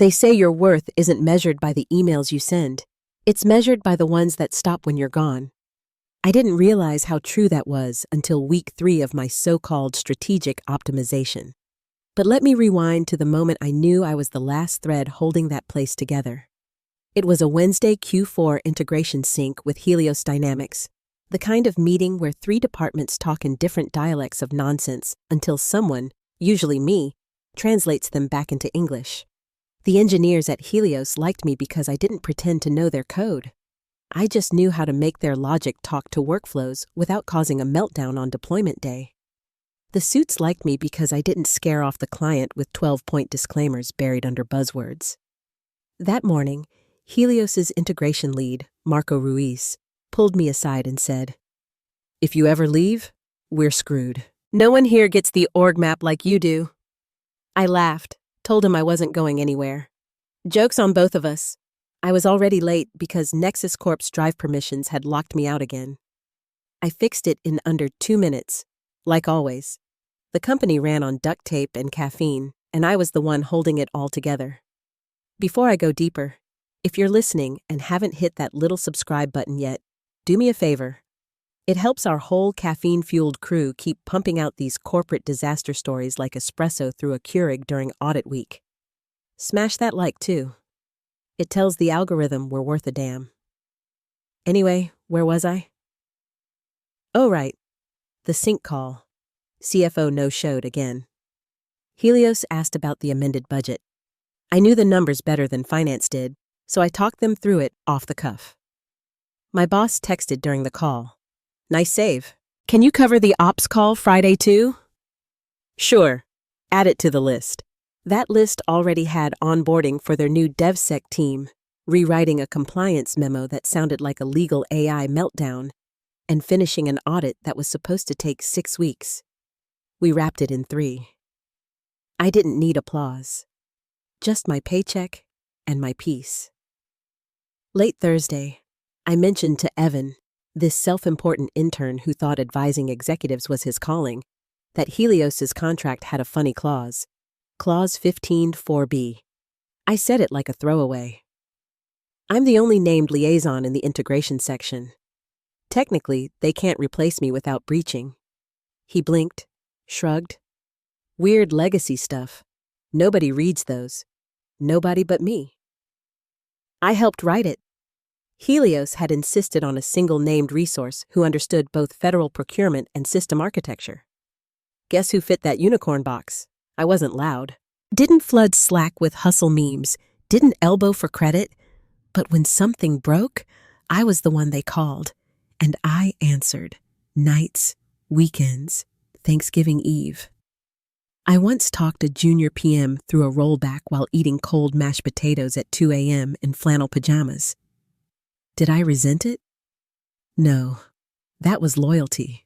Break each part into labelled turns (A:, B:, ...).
A: They say your worth isn't measured by the emails you send. It's measured by the ones that stop when you're gone. I didn't realize how true that was until week 3 of my so-called strategic optimization. But let me rewind to the moment I knew I was the last thread holding that place together. It was a Wednesday Q4 integration sync with Helios Dynamics, the kind of meeting where 3 departments talk in different dialects of nonsense until someone, usually me, translates them back into English. The engineers at Helios liked me because I didn't pretend to know their code. I just knew how to make their logic talk to workflows without causing a meltdown on deployment day. The suits liked me because I didn't scare off the client with 12-point disclaimers buried under buzzwords. That morning, Helios's integration lead, Marco Ruiz, pulled me aside and said, "If you ever leave, we're screwed. No one here gets the org map like you do." I laughed, told him I wasn't going anywhere. Joke's on both of us. I was already late because Nexus Corp's drive permissions had locked me out again. I fixed it in under 2 minutes. Like always, the company ran on duct tape and caffeine, and I was the one holding it all together. Before I go deeper, if you're listening and haven't hit that little subscribe button yet, do me a favor. It helps our whole caffeine-fueled crew keep pumping out these corporate disaster stories like espresso through a Keurig during audit week. Smash that like too. It tells the algorithm we're worth a damn. Anyway, where was I? Oh, right. The sync call. CFO no-showed again. Helios asked about the amended budget. I knew the numbers better than finance did, so I talked them through it off the cuff. My boss texted during the call. "Nice save. Can you cover the ops call Friday too?" "Sure. Add it to the list." That list already had onboarding for their new DevSec team, rewriting a compliance memo that sounded like a legal AI meltdown, and finishing an audit that was supposed to take 6 weeks. We wrapped it in 3. I didn't need applause. Just my paycheck and my peace. Late Thursday, I mentioned to Evan, this self-important intern who thought advising executives was his calling, that Helios's contract had a funny clause. Clause 15-4B. I said it like a throwaway. I'm the only named liaison in the integration section. Technically, they can't replace me without breaching. He blinked, shrugged. Weird legacy stuff. Nobody reads those. Nobody but me. I helped write it. Helios had insisted on a single named resource who understood both federal procurement and system architecture. Guess who fit that unicorn box? I wasn't loud. Didn't flood Slack with hustle memes. Didn't elbow for credit. But when something broke, I was the one they called. And I answered. Nights, weekends, Thanksgiving Eve. I once talked a junior PM through a rollback while eating cold mashed potatoes at 2 a.m. in flannel pajamas. Did I resent it? No, that was loyalty.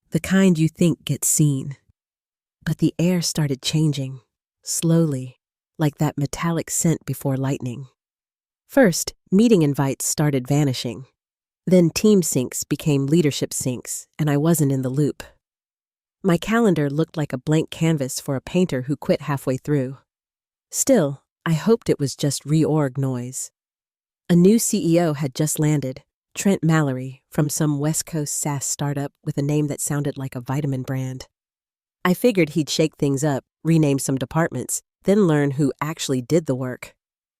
A: The kind you think gets seen. But the air started changing, slowly, like that metallic scent before lightning. First, meeting invites started vanishing. Then team syncs became leadership syncs, and I wasn't in the loop. My calendar looked like a blank canvas for a painter who quit halfway through. Still, I hoped it was just reorg noise. A new CEO had just landed, Trent Mallory, from some West Coast SaaS startup with a name that sounded like a vitamin brand. I figured he'd shake things up, rename some departments, then learn who actually did the work.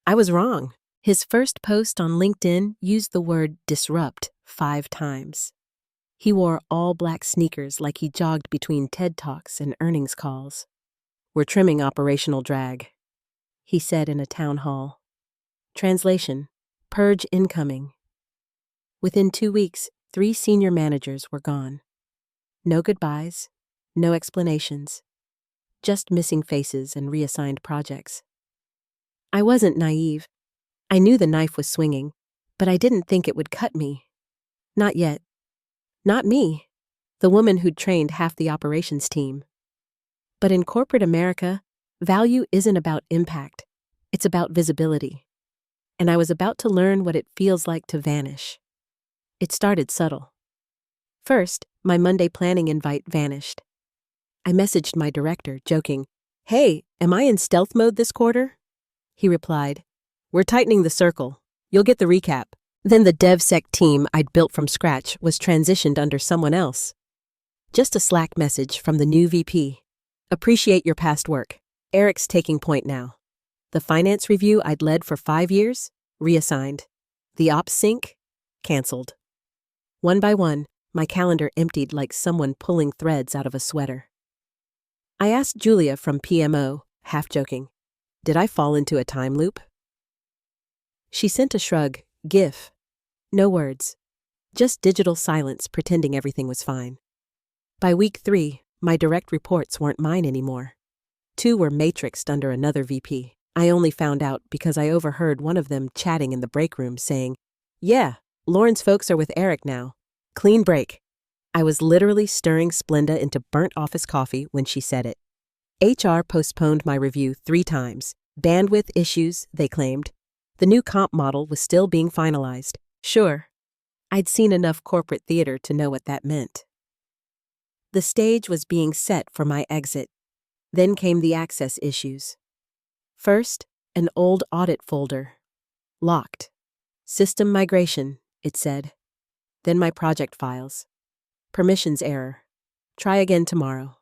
A: I was wrong. His first post on LinkedIn used the word disrupt 5 times. He wore all black sneakers like he jogged between TED Talks and earnings calls. "We're trimming operational drag," he said in a town hall. Translation: purge incoming. Within 2 weeks, 3 senior managers were gone. No goodbyes, no explanations, just missing faces and reassigned projects. I wasn't naive. I knew the knife was swinging, but I didn't think it would cut me. Not yet. Not me, the woman who'd trained half the operations team. But in corporate America, value isn't about impact. It's about visibility. And I was about to learn what it feels like to vanish. It started subtle. First, my Monday planning invite vanished. I messaged my director, joking, "Hey, am I in stealth mode this quarter?" He replied, "We're tightening the circle. You'll get the recap." Then the DevSec team I'd built from scratch was transitioned under someone else. Just a Slack message from the new VP. "Appreciate your past work. Eric's taking point now." The finance review I'd led for 5 years? Reassigned. The ops sync? Cancelled. One by one, my calendar emptied like someone pulling threads out of a sweater. I asked Julia from PMO, half joking, "Did I fall into a time loop?" She sent a shrug, GIF. No words. Just digital silence pretending everything was fine. By week 3, my direct reports weren't mine anymore. 2 were matrixed under another VP. I only found out because I overheard one of them chatting in the break room saying, "Yeah, Lauren's folks are with Eric now. Clean break." I was literally stirring Splenda into burnt office coffee when she said it. HR postponed my review 3 times. Bandwidth issues, they claimed. The new comp model was still being finalized. Sure, I'd seen enough corporate theater to know what that meant. The stage was being set for my exit. Then came the access issues. First, an old audit folder. Locked. System migration, it said. Then my project files. Permissions error. Try again tomorrow.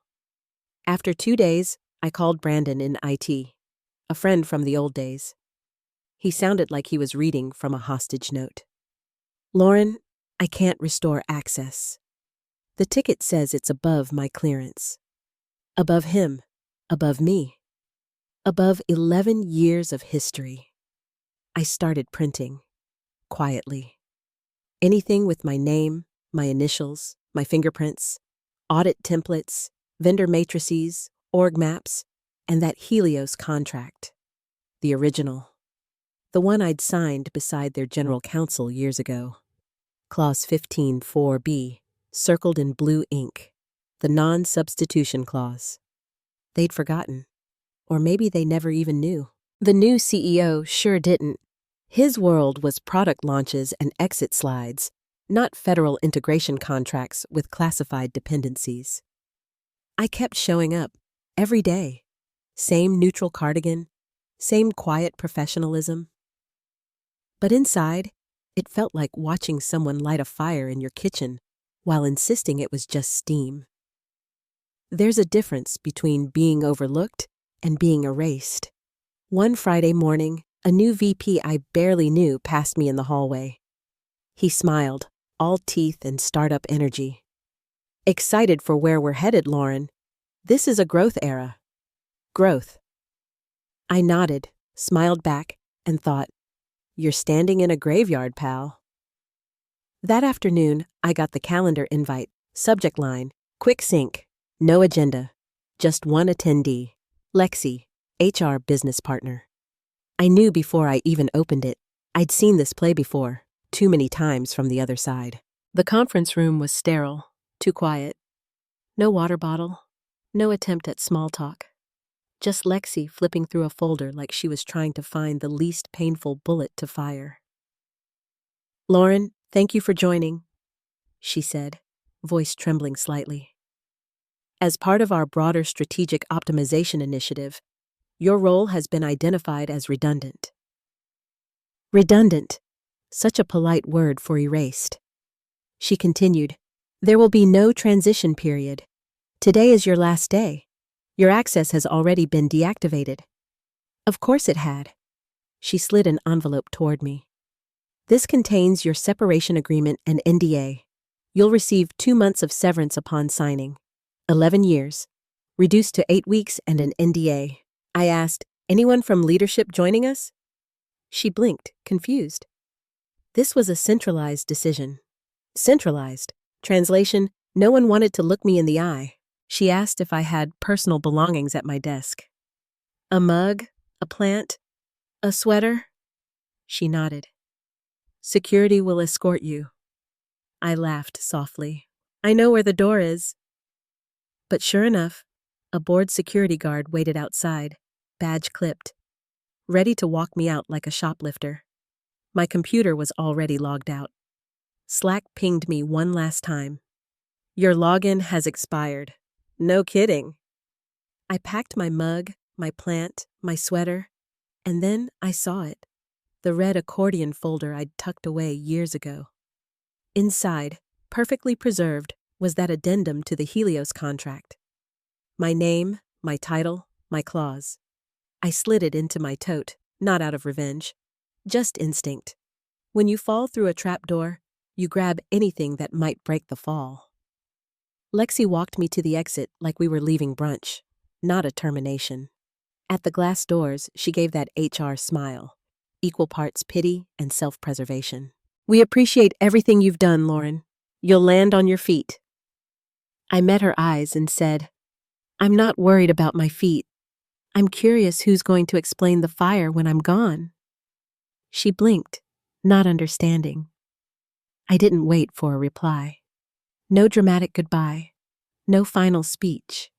A: After 2 days, I called Brandon in IT, a friend from the old days. He sounded like he was reading from a hostage note. "Lauren, I can't restore access. The ticket says it's above my clearance. Above him, above me, above 11 years of history." I started printing, quietly. Anything with my name, my initials, my fingerprints, audit templates, vendor matrices, org maps, and that Helios contract. The original. The one I'd signed beside their general counsel years ago. Clause 15.4b, circled in blue ink. The non-substitution clause. They'd forgotten. Or maybe they never even knew. The new CEO sure didn't. His world was product launches and exit slides, not federal integration contracts with classified dependencies. I kept showing up, every day. Same neutral cardigan, same quiet professionalism. But inside, it felt like watching someone light a fire in your kitchen while insisting it was just steam. There's a difference between being overlooked and being erased. One Friday morning, a new VP I barely knew passed me in the hallway. He smiled, all teeth and startup energy. "Excited for where we're headed, Lauren. This is a growth era." Growth. I nodded, smiled back, and thought, "You're standing in a graveyard, pal." That afternoon, I got the calendar invite, subject line, quick sync, no agenda, just one attendee, Lexi, HR business partner. I knew before I even opened it. I'd seen this play before, too many times from the other side. The conference room was sterile, too quiet. No water bottle, no attempt at small talk. Just Lexi flipping through a folder like she was trying to find the least painful bullet to fire. "Lauren, thank you for joining," she said, voice trembling slightly. "As part of our broader strategic optimization initiative, your role has been identified as redundant." Redundant. Such a polite word for erased. She continued, "There will be no transition period. Today is your last day. Your access has already been deactivated." Of course it had. She slid an envelope toward me. "This contains your separation agreement and NDA. You'll receive 2 months of severance upon signing. 11 years. Reduced to 8 weeks and an NDA." I asked, "Anyone from leadership joining us?" She blinked, confused. This was a centralized decision. Centralized. Translation, no one wanted to look me in the eye. She asked if I had personal belongings at my desk. "A mug? A plant? A sweater?" She nodded. "Security will escort you." I laughed softly. "I know where the door is." But sure enough, a bored security guard waited outside, badge clipped, ready to walk me out like a shoplifter. My computer was already logged out. Slack pinged me one last time. "Your login has expired." No kidding. I packed my mug, my plant, my sweater, And then I saw it, the red accordion folder I'd tucked away years ago. Inside, perfectly preserved, was that addendum to the Helios contract. My name, my title, my clause. I slid it into my tote, not out of revenge. Just instinct. When you fall through a trapdoor, you grab anything that might break the fall. Lexi walked me to the exit like we were leaving brunch, not a termination. At the glass doors, she gave that HR smile, equal parts pity and self-preservation. "We appreciate everything you've done, Lauren. You'll land on your feet." I met her eyes and said, "I'm not worried about my feet. I'm curious who's going to explain the fire when I'm gone." She blinked, not understanding. I didn't wait for a reply. No dramatic goodbye. No final speech.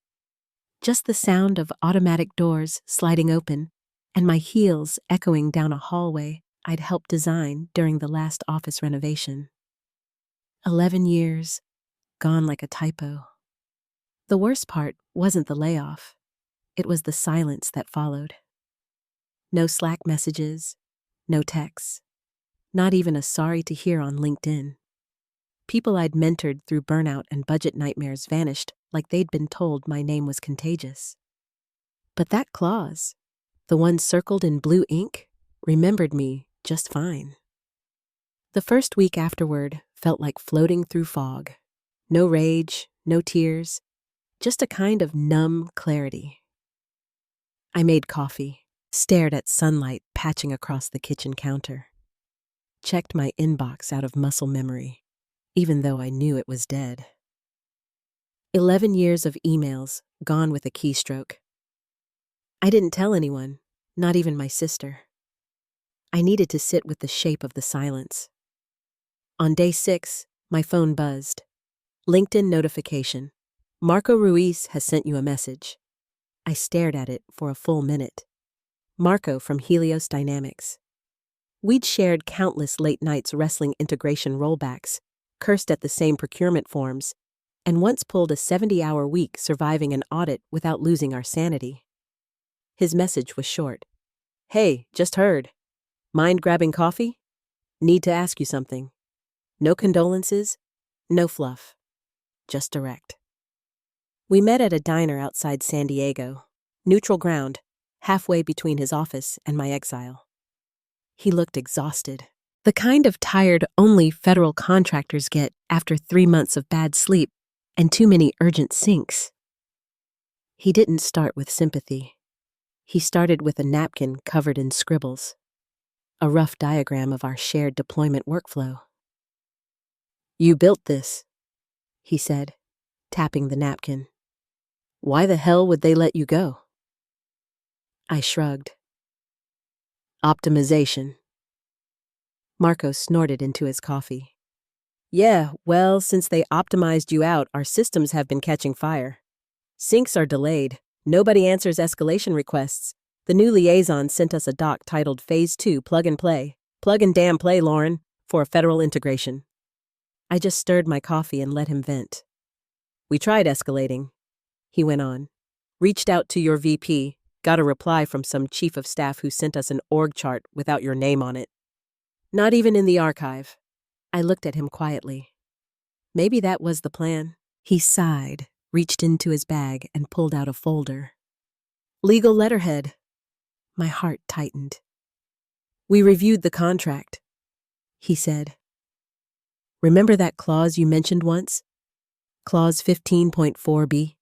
A: Just the sound of automatic doors sliding open and my heels echoing down a hallway I'd helped design during the last office renovation. 11 years, gone like a typo. The worst part wasn't the layoff. It was the silence that followed. No Slack messages, no texts, not even a sorry to hear on LinkedIn. People I'd mentored through burnout and budget nightmares vanished like they'd been told my name was contagious. But that clause, the one circled in blue ink, remembered me just fine. The first week afterward felt like floating through fog. No rage, no tears, just a kind of numb clarity. I made coffee, stared at sunlight patching across the kitchen counter, checked my inbox out of muscle memory, even though I knew it was dead. 11 years of emails, gone with a keystroke. I didn't tell anyone, not even my sister. I needed to sit with the shape of the silence. On day 6, my phone buzzed. LinkedIn notification. Marco Ruiz has sent you a message. I stared at it for a full minute. Marco from Helios Dynamics. We'd shared countless late nights wrestling integration rollbacks, cursed at the same procurement forms, and once pulled a 70-hour week surviving an audit without losing our sanity. His message was short. "Hey, just heard. Mind grabbing coffee? Need to ask you something. No condolences, no fluff. Just direct." We met at a diner outside San Diego, neutral ground, halfway between his office and my exile. He looked exhausted, the kind of tired only federal contractors get after 3 months of bad sleep and too many urgent syncs. He didn't start with sympathy. He started with a napkin covered in scribbles, a rough diagram of our shared deployment workflow. "You built this," he said, tapping the napkin. "Why the hell would they let you go?" I shrugged. "Optimization." Marco snorted into his coffee. "Yeah, well, since they optimized you out, our systems have been catching fire. Syncs are delayed. Nobody answers escalation requests. The new liaison sent us a doc titled Phase 2 Plug and Play. Plug and damn play, Lauren, for a federal integration." I just stirred my coffee and let him vent. "We tried escalating," he went on. "Reached out to your VP, got a reply from some chief of staff who sent us an org chart without your name on it. Not even in the archive." I looked at him quietly. Maybe that was the plan. He sighed, reached into his bag, and pulled out a folder. "Legal letterhead." My heart tightened. "We reviewed the contract," he said. "Remember that clause you mentioned once? Clause 15.4b?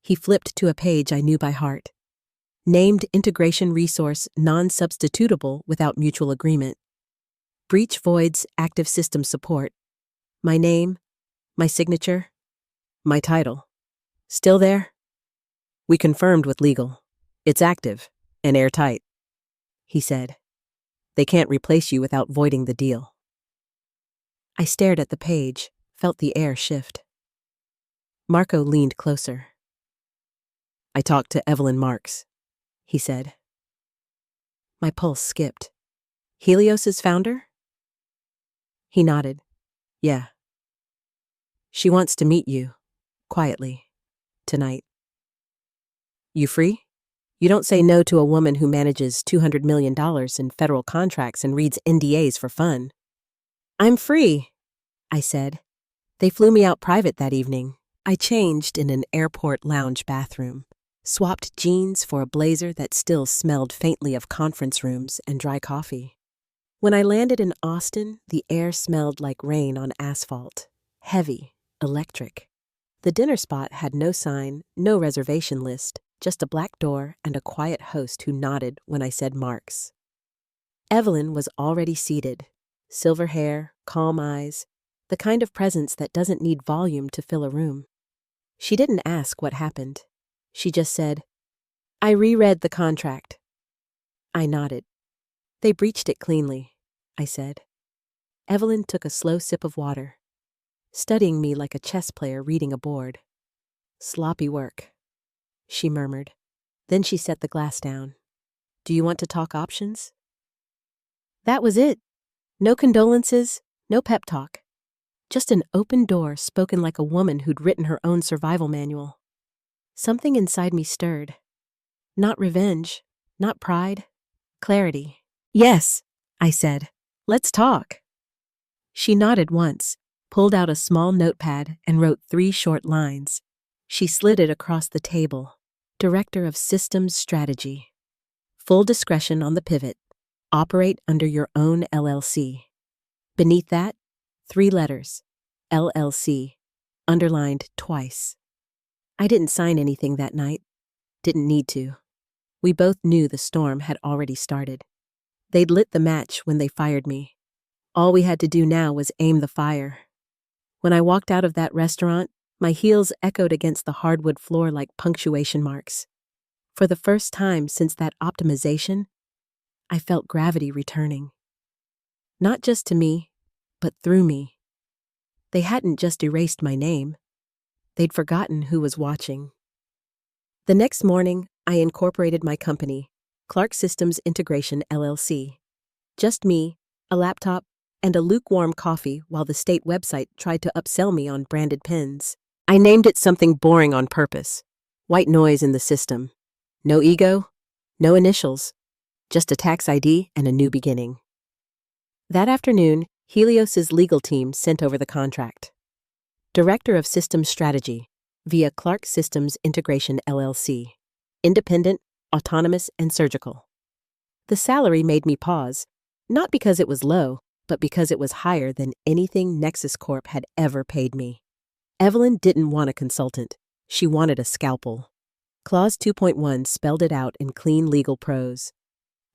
A: He flipped to a page I knew by heart. Named integration resource non-substitutable without mutual agreement. Breach voids active system support. My name, my signature, my title. Still there? "We confirmed with legal. It's active and airtight," he said. "They can't replace you without voiding the deal." I stared at the page, felt the air shift. Marco leaned closer. "I talked to Evelyn Marks," he said. My pulse skipped. "Helios's founder?" He nodded. "Yeah. She wants to meet you, quietly, tonight. You free? You don't say no to a woman who manages $200 million in federal contracts and reads NDAs for fun. I'm free, I said. They flew me out private that evening. I changed in an airport lounge bathroom, swapped jeans for a blazer that still smelled faintly of conference rooms and dry coffee. When I landed in Austin, the air smelled like rain on asphalt, heavy, electric. The dinner spot had no sign, no reservation list, just a black door and a quiet host who nodded when I said Marks. Evelyn was already seated, silver hair, calm eyes, the kind of presence that doesn't need volume to fill a room. She didn't ask what happened. She just said, I reread the contract. I nodded. They breached it cleanly, I said. Evelyn took a slow sip of water, studying me like a chess player reading a board. Sloppy work, she murmured. Then she set the glass down. Do you want to talk options? That was it. No condolences, no pep talk. Just an open door spoken like a woman who'd written her own survival manual. Something inside me stirred. Not revenge, not pride, clarity. Yes, I said. Let's talk. She nodded once, pulled out a small notepad and wrote 3 short lines. She slid it across the table. Director of Systems Strategy. Full discretion on the pivot. Operate under your own LLC. Beneath that, 3 letters. LLC. Underlined twice. I didn't sign anything that night. Didn't need to. We both knew the storm had already started. They'd lit the match when they fired me. All we had to do now was aim the fire. When I walked out of that restaurant, my heels echoed against the hardwood floor like punctuation marks. For the first time since that optimization, I felt gravity returning. Not just to me, but through me. They hadn't just erased my name. They'd forgotten who was watching. The next morning, I incorporated my company, Clark Systems Integration LLC. Just me, a laptop, and a lukewarm coffee while the state website tried to upsell me on branded pens. I named it something boring on purpose. White noise in the system. No ego, no initials, just a tax ID and a new beginning. That afternoon, Helios's legal team sent over the contract. Director of Systems Strategy, via Clark Systems Integration LLC. Independent, autonomous, and surgical. The salary made me pause, not because it was low, but because it was higher than anything Nexus Corp had ever paid me. Evelyn didn't want a consultant. She wanted a scalpel. Clause 2.1 spelled it out in clean legal prose.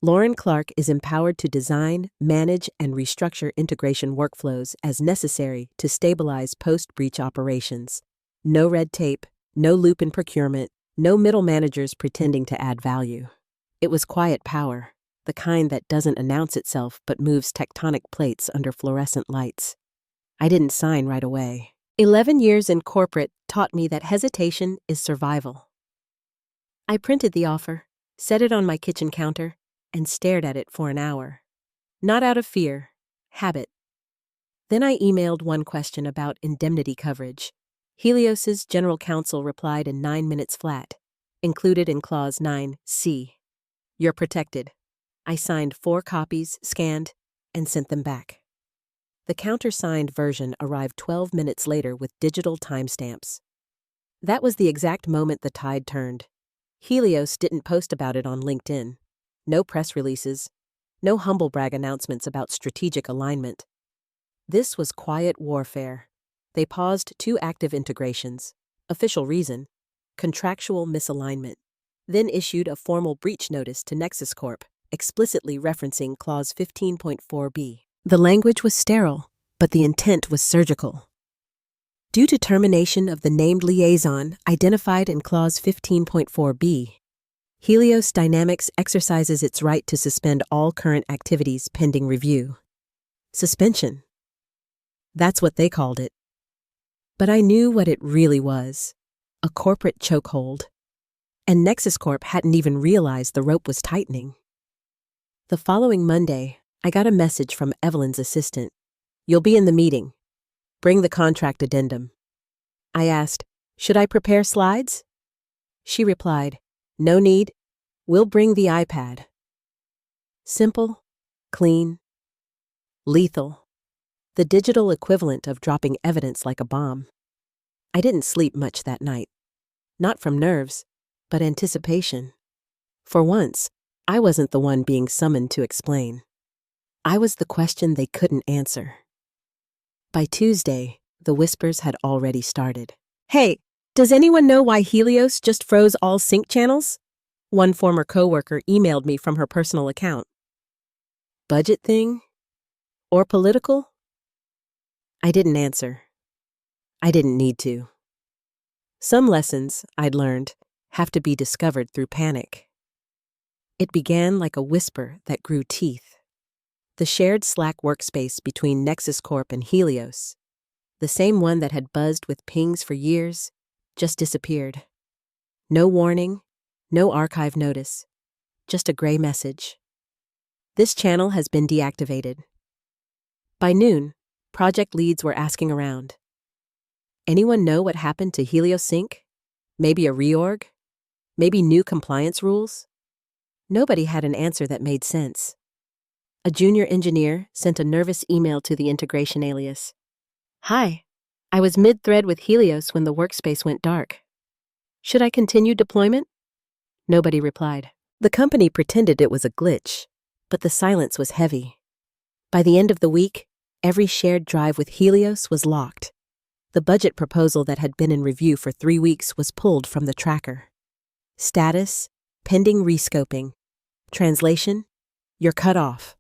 A: Lauren Clark is empowered to design, manage, and restructure integration workflows as necessary to stabilize post-breach operations. No red tape, no loop in procurement, no middle managers pretending to add value. It was quiet power, the kind that doesn't announce itself but moves tectonic plates under fluorescent lights. I didn't sign right away. 11 years in corporate taught me that hesitation is survival. I printed the offer, set it on my kitchen counter, and stared at it for an hour. Not out of fear, habit. Then I emailed one question about indemnity coverage. Helios's general counsel replied in 9 minutes flat, included in Clause 9C. You're protected. I signed 4 copies, scanned, and sent them back. The countersigned version arrived 12 minutes later with digital timestamps. That was the exact moment the tide turned. Helios didn't post about it on LinkedIn. No press releases. No humble brag announcements about strategic alignment. This was quiet warfare. They paused 2 active integrations. Official reason: contractual misalignment. Then issued a formal breach notice to Nexus Corp, explicitly referencing Clause 15.4b. The language was sterile, but the intent was surgical. Due to termination of the named liaison identified in Clause 15.4b, Helios Dynamics exercises its right to suspend all current activities pending review. Suspension. That's what they called it. But I knew what it really was: a corporate chokehold. And Nexus Corp hadn't even realized the rope was tightening. The following Monday, I got a message from Evelyn's assistant. You'll be in the meeting. Bring the contract addendum. I asked, should I prepare slides? She replied, no need. We'll bring the iPad. Simple, clean, lethal. The digital equivalent of dropping evidence like a bomb. I didn't sleep much that night. Not from nerves, but anticipation. For once, I wasn't the one being summoned to explain. I was the question they couldn't answer. By Tuesday, the whispers had already started. Hey, does anyone know why Helios just froze all sync channels? One former coworker emailed me from her personal account. Budget thing? Or political? I didn't answer. I didn't need to. Some lessons, I'd learned, have to be discovered through panic. It began like a whisper that grew teeth. The shared Slack workspace between Nexus Corp and Helios, the same one that had buzzed with pings for years, just disappeared. No warning, no archive notice, just a gray message. This channel has been deactivated. By noon, project leads were asking around. Anyone know what happened to Helios Sync? Maybe a reorg? Maybe new compliance rules? Nobody had an answer that made sense. A junior engineer sent a nervous email to the integration alias. Hi, I was mid-thread with Helios when the workspace went dark. Should I continue deployment? Nobody replied. The company pretended it was a glitch, but the silence was heavy. By the end of the week, every shared drive with Helios was locked. The budget proposal that had been in review for 3 weeks was pulled from the tracker. Status, pending rescoping. Translation, you're cut off.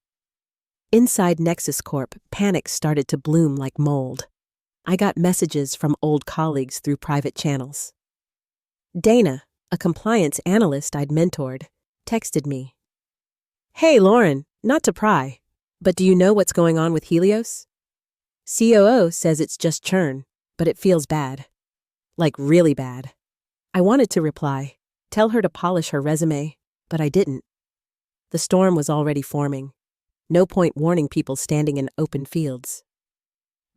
A: Inside Nexus Corp, panic started to bloom like mold. I got messages from old colleagues through private channels. Dana, a compliance analyst I'd mentored, texted me. Hey, Lauren, not to pry, but do you know what's going on with Helios? COO says it's just churn, but it feels bad. Like really bad. I wanted to reply, tell her to polish her resume, but I didn't. The storm was already forming. No point warning people standing in open fields.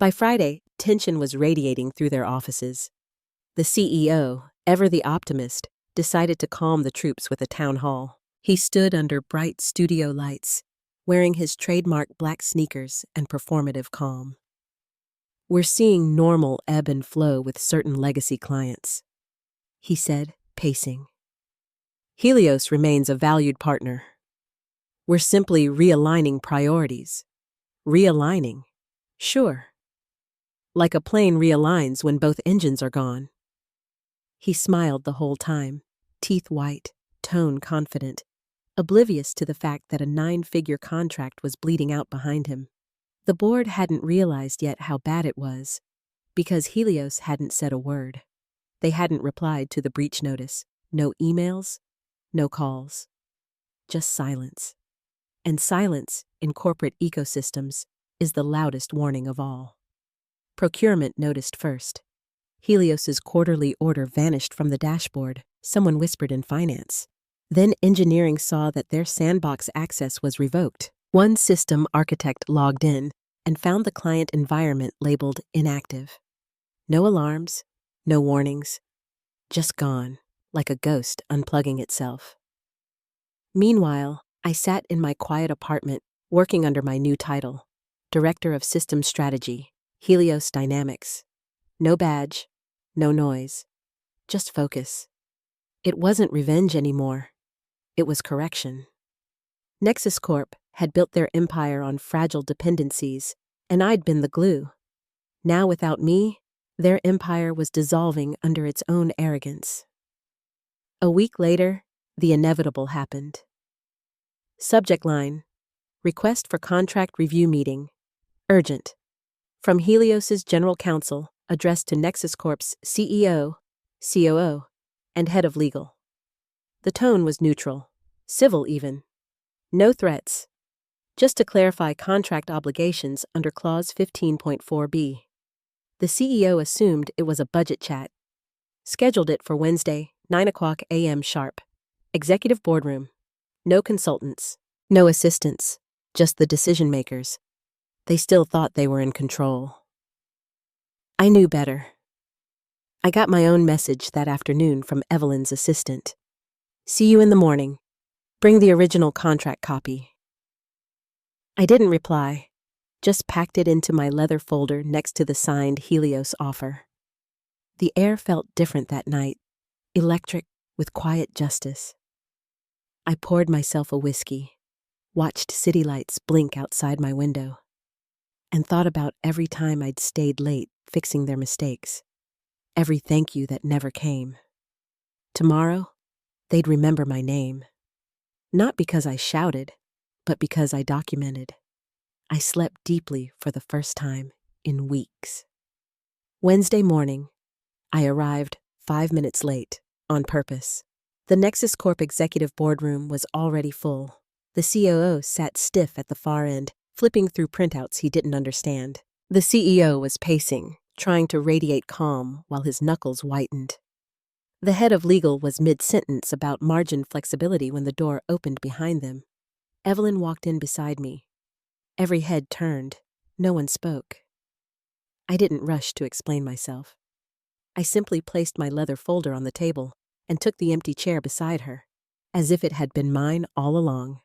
A: By Friday, tension was radiating through their offices. The CEO, ever the optimist, decided to calm the troops with a town hall. He stood under bright studio lights, wearing his trademark black sneakers and performative calm. We're seeing normal ebb and flow with certain legacy clients, he said, pacing. Helios remains a valued partner. We're simply realigning priorities. Realigning? Sure. Like a plane realigns when both engines are gone. He smiled the whole time, teeth white, tone confident, oblivious to the fact that a 9-figure contract was bleeding out behind him. The board hadn't realized yet how bad it was, because Helios hadn't said a word. They hadn't replied to the breach notice. No emails, no calls. Just silence. And silence, in corporate ecosystems, is the loudest warning of all. Procurement noticed first. Helios's quarterly order vanished from the dashboard, someone whispered in finance. Then engineering saw that their sandbox access was revoked. One system architect logged in and found the client environment labeled inactive. No alarms, no warnings, just gone, like a ghost unplugging itself. Meanwhile, I sat in my quiet apartment, working under my new title, Director of System Strategy, Helios Dynamics. No badge, no noise, just focus. It wasn't revenge anymore. It was correction. Nexus Corp had built their empire on fragile dependencies, and I'd been the glue. Now, without me, their empire was dissolving under its own arrogance. A week later, the inevitable happened. Subject line, request for contract review meeting, urgent, from Helios's General Counsel, addressed to Nexus Corp's CEO, COO, and head of legal. The tone was neutral, civil even. No threats, just to clarify contract obligations under Clause 15.4b. The CEO assumed it was a budget chat, scheduled it for Wednesday, 9:00 a.m. sharp. Executive boardroom. No consultants, no assistants, just the decision-makers. They still thought they were in control. I knew better. I got my own message that afternoon from Evelyn's assistant. See you in the morning. Bring the original contract copy. I didn't reply, just packed it into my leather folder next to the signed Helios offer. The air felt different that night, electric with quiet justice. I poured myself a whiskey, watched city lights blink outside my window, and thought about every time I'd stayed late fixing their mistakes, every thank you that never came. Tomorrow, they'd remember my name. Not because I shouted, but because I documented. I slept deeply for the first time in weeks. Wednesday morning, I arrived 5 minutes late, on purpose. The Nexus Corp executive boardroom was already full. The COO sat stiff at the far end, flipping through printouts he didn't understand. The CEO was pacing, trying to radiate calm while his knuckles whitened. The head of legal was mid-sentence about margin flexibility when the door opened behind them. Evelyn walked in beside me. Every head turned. No one spoke. I didn't rush to explain myself. I simply placed my leather folder on the table and took the empty chair beside her, as if it had been mine all along.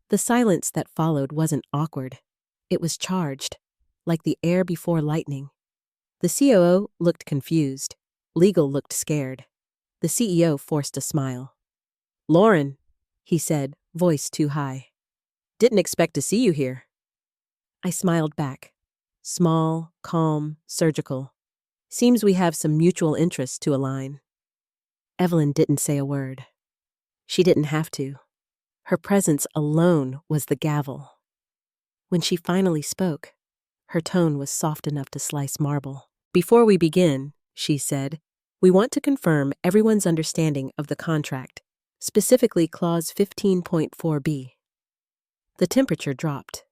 A: The silence that followed wasn't awkward. It was charged, like the air before lightning. The COO looked confused. Legal looked scared. The CEO forced a smile. "Lauren," he said, voice too high. "Didn't expect to see you here." I smiled back. Small, calm, surgical. Seems we have some mutual interests to align. Evelyn didn't say a word. She didn't have to. Her presence alone was the gavel. When she finally spoke, her tone was soft enough to slice marble. "Before we begin," she said, "we want to confirm everyone's understanding of the contract, specifically Clause 15.4b. The temperature dropped.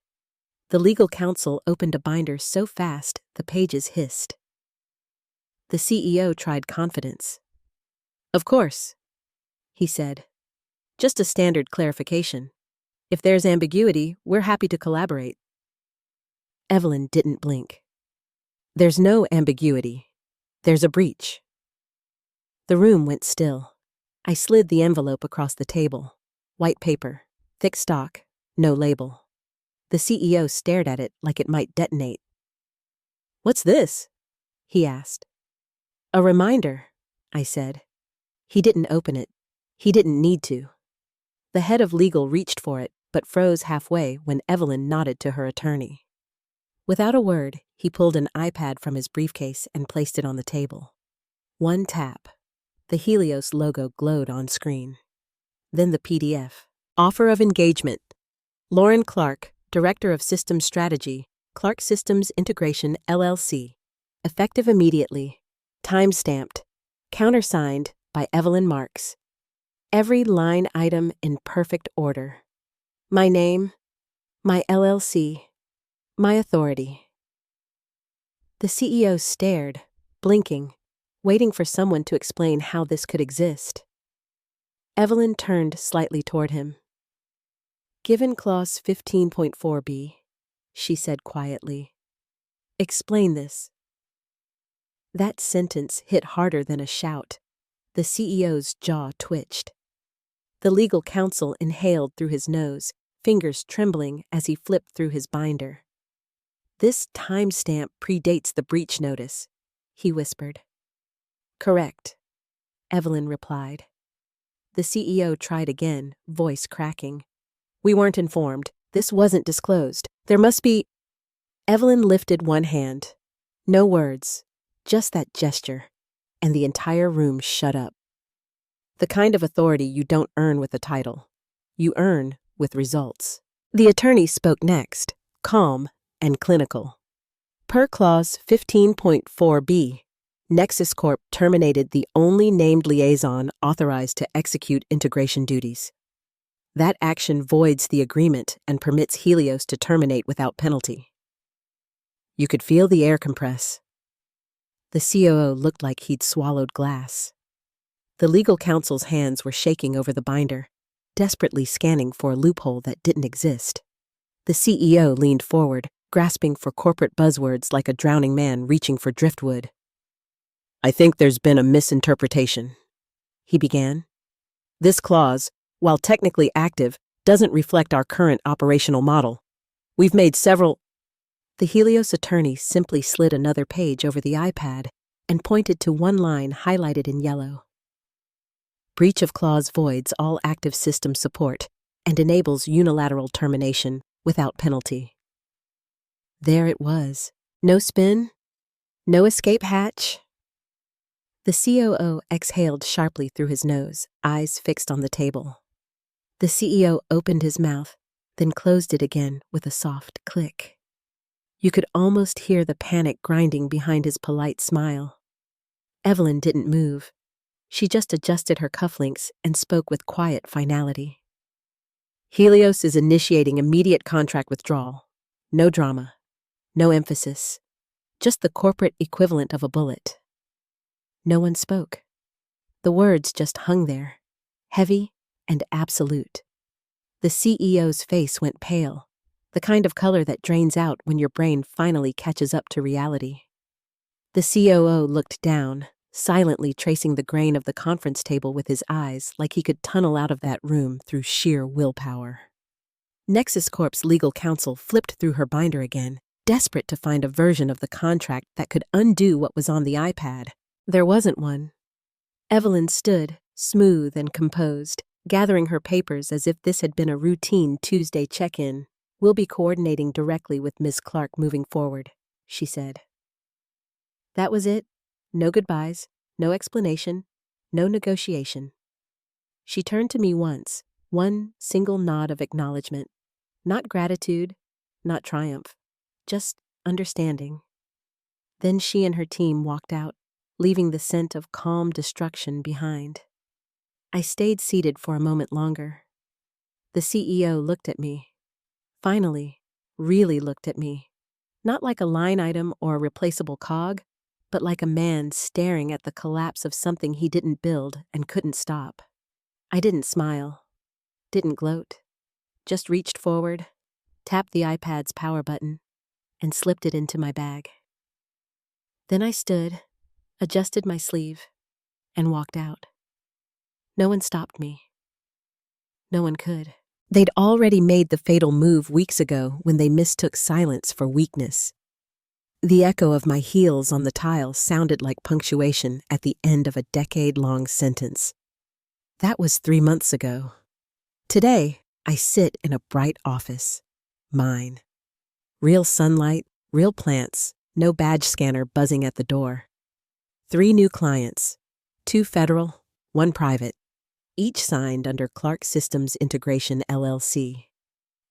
A: The legal counsel opened a binder so fast the pages hissed. The CEO tried confidence. "Of course," he said. "Just a standard clarification. If there's ambiguity, we're happy to collaborate." Evelyn didn't blink. "There's no ambiguity. There's a breach." The room went still. I slid the envelope across the table. White paper, thick stock, no label. The CEO stared at it like it might detonate. "What's this?" he asked. "A reminder," I said. He didn't open it. He didn't need to. The head of legal reached for it, but froze halfway when Evelyn nodded to her attorney. Without a word, he pulled an iPad from his briefcase and placed it on the table. One tap. The Helios logo glowed on screen. Then the PDF. Offer of engagement. Lauren Clark, Director of Systems Strategy, Clark Systems Integration, LLC. Effective immediately. Time-stamped. Countersigned by Evelyn Marks. Every line item in perfect order. My name, my LLC, my authority. The CEO stared, blinking, waiting for someone to explain how this could exist. Evelyn turned slightly toward him. "Given Clause 15.4b, she said quietly. Explain this." That sentence hit harder than a shout. The CEO's jaw twitched. The legal counsel inhaled through his nose, fingers trembling as he flipped through his binder. "This timestamp predates the breach notice," he whispered. "Correct," Evelyn replied. The CEO tried again, voice cracking. "We weren't informed. This wasn't disclosed. There must be—" Evelyn lifted one hand. No words, just that gesture, and the entire room shut up. The kind of authority you don't earn with a title. You earn with results. The attorney spoke next, calm and clinical. Per Clause 15.4b, Nexus Corp terminated the only named liaison authorized to execute integration duties. That action voids the agreement and permits Helios to terminate without penalty. You could feel the air compress. The COO looked like he'd swallowed glass. The legal counsel's hands were shaking over the binder, desperately scanning for a loophole that didn't exist. The CEO leaned forward, grasping for corporate buzzwords like a drowning man reaching for driftwood. "I think there's been a misinterpretation," he began. "This clause, while technically active, doesn't reflect our current operational model. We've made several. The Helios attorney simply slid another page over the iPad and pointed to one line highlighted in yellow. Breach of clause voids all active system support and enables unilateral termination without penalty. There it was. No spin, no escape hatch. The COO exhaled sharply through his nose, eyes fixed on the table. The CEO opened his mouth, then closed it again with a soft click. You could almost hear the panic grinding behind his polite smile. Evelyn didn't move. She just adjusted her cufflinks and spoke with quiet finality. Helios is initiating immediate contract withdrawal. No drama. No emphasis. Just the corporate equivalent of a bullet. No one spoke. The words just hung there, heavy and absolute. The CEO's face went pale, the kind of color that drains out when your brain finally catches up to reality. The COO looked down, silently tracing the grain of the conference table with his eyes like he could tunnel out of that room through sheer willpower. Nexus Corp's legal counsel flipped through her binder again, desperate to find a version of the contract that could undo what was on the iPad. There wasn't one. Evelyn stood, smooth and composed, gathering her papers as if this had been a routine Tuesday check-in. "We'll be coordinating directly with Ms. Clark moving forward," she said. That was it. No goodbyes, no explanation, no negotiation. She turned to me once, one single nod of acknowledgement. Not gratitude, not triumph, just understanding. Then she and her team walked out, leaving the scent of calm destruction behind. I stayed seated for a moment longer. The CEO looked at me. Finally, really looked at me. Not like a line item or a replaceable cog, but like a man staring at the collapse of something he didn't build and couldn't stop. I didn't smile, didn't gloat, just reached forward, tapped the iPad's power button, and slipped it into my bag. Then I stood, adjusted my sleeve, and walked out. No one stopped me. No one could. They'd already made the fatal move weeks ago when they mistook silence for weakness. The echo of my heels on the tile sounded like punctuation at the end of a decade-long sentence. That was 3 months ago. Today, I sit in a bright office. Mine. Real sunlight, real plants, no badge scanner buzzing at the door. 3 new clients, 2 federal, 1 private, each signed under Clark Systems Integration LLC.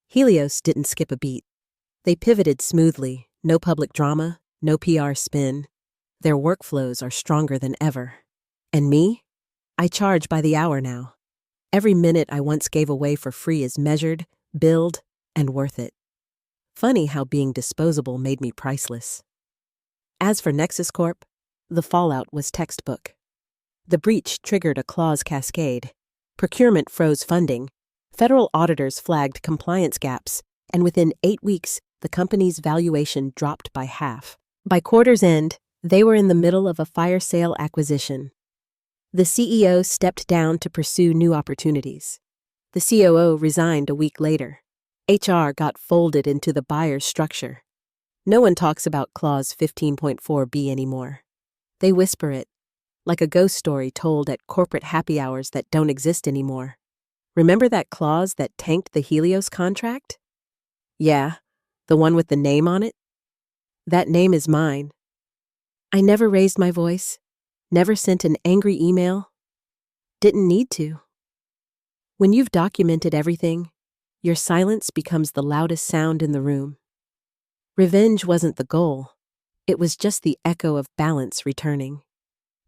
A: Helios didn't skip a beat. They pivoted smoothly, no public drama, no PR spin. Their workflows are stronger than ever. And me? I charge by the hour now. Every minute I once gave away for free is measured, billed, and worth it. Funny how being disposable made me priceless. As for Nexus Corp, the fallout was textbook. The breach triggered a clause cascade. Procurement froze funding. Federal auditors flagged compliance gaps, and within 8 weeks, the company's valuation dropped by half. By quarter's end, they were in the middle of a fire sale acquisition. The CEO stepped down to pursue new opportunities. The COO resigned a week later. HR got folded into the buyer's structure. No one talks about Clause 15.4b anymore. They whisper it, like a ghost story told at corporate happy hours that don't exist anymore. Remember that clause that tanked the Helios contract? Yeah, the one with the name on it? That name is mine. I never raised my voice, never sent an angry email. Didn't need to. When you've documented everything, your silence becomes the loudest sound in the room. Revenge wasn't the goal. It was just the echo of balance returning.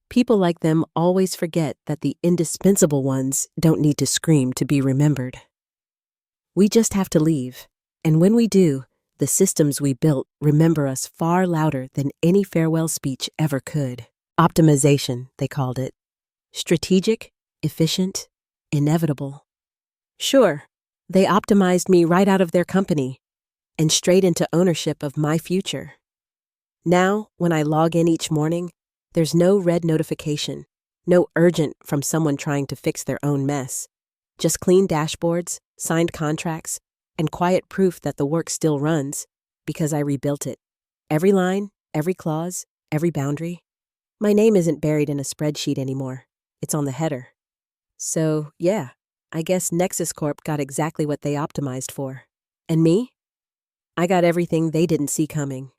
A: People like them always forget that the indispensable ones don't need to scream to be remembered. We just have to leave, and when we do, the systems we built remember us far louder than any farewell speech ever could. Optimization, they called it. Strategic, efficient, inevitable. Sure, they optimized me right out of their company and straight into ownership of my future. Now, when I log in each morning, there's no red notification, no urgent from someone trying to fix their own mess. Just clean dashboards, signed contracts, and quiet proof that the work still runs because I rebuilt it. Every line, every clause, every boundary. My name isn't buried in a spreadsheet anymore. It's on the header. So, yeah, I guess Nexus Corp got exactly what they optimized for. And me? I got everything they didn't see coming.